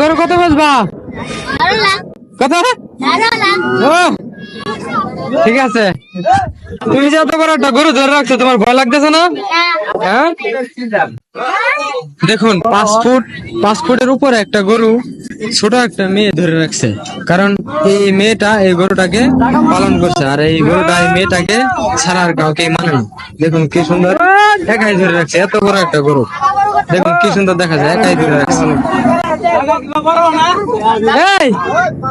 গরু কত বেচবা? কত? ও ঠিক আছে। তুমি যে এত বড় একটা গরু ধরে রাখছো, তোমার ভয় লাগতেছে না? হ্যাঁ, দেখুন 5 ফুটের উপরে একটা গরু ছোট একটা মেয়ে ধরে রাখছে, কারণ এই মেয়েটা এই গরুটাকে পালন করছে, আর এই গরুটা এই মেয়েটাকে ছাড়া আর কাউকে মানে না। দেখুন কি সুন্দর একাই ধরে রাখছে, এত বড় একটা গরু। দেখুন কি সুন্দর দেখা যায়, একাই ধরে রাখছে। এই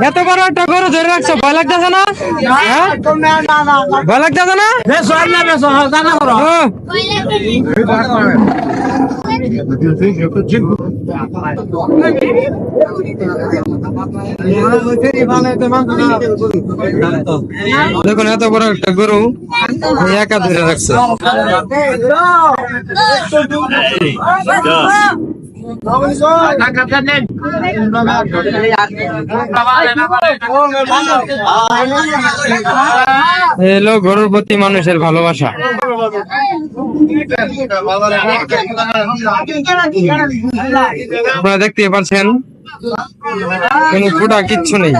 এত বড় একটা গরু ধরে রাখছো, ভয় লাগতেছে না? হ্যাঁ, ভয় লাগতেছে না? দেখুন এত বড় একটা গরু একা ধরে রাখছে। এলো গরুর প্রতি মানুষের ভালোবাসা। আপনারা দেখতে পাচ্ছেন কোন ফোটা কিচ্ছু নেই,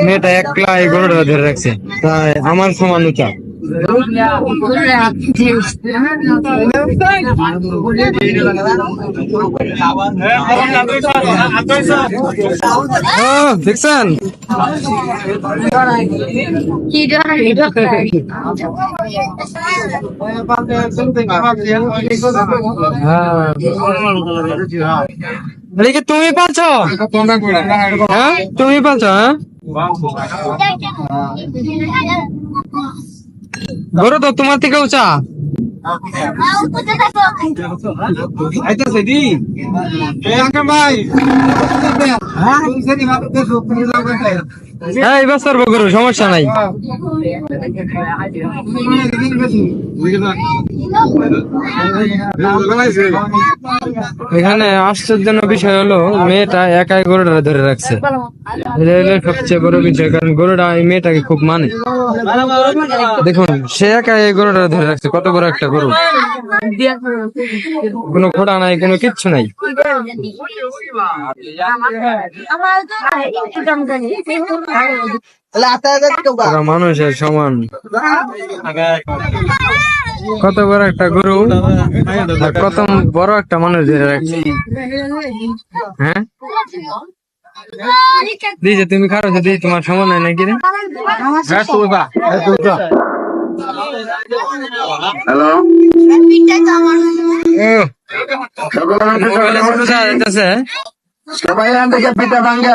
মেয়েটা একলা এই গরুটা ধরে রাখছে, তাই আমার সমান উঁচা। দেখছেন তুমি পালছো? হ্যাঁ তুমি পালছো? হ্যাঁ, গরু তো তোমার থেকে উঁচা। এই বছর গরু সমস্যা নাই। এখানে আশ্চর্যজনক বিষয় হলো মেয়েটা একাই গরুটা ধরে রাখছে, এটা হলো সবচেয়ে বড় বিষয়, কারণ গরুটা এই মেয়েটাকে খুব মানে। দেখুন সে একাই এই গরুটা ধরে রাখছে, কত বড় একটা গরু, কোনো খোঁড়া নাই, কোনো কিচ্ছু নাই। মানুষের সমান, কত বড় একটা গরু, কত বড় একটা মানুষ ধরে রাখছে। হ্যাঁ দিয়েছে, তুমি খারো দিদি, তোমার সমান হয় নাকি রে? হ্যালো,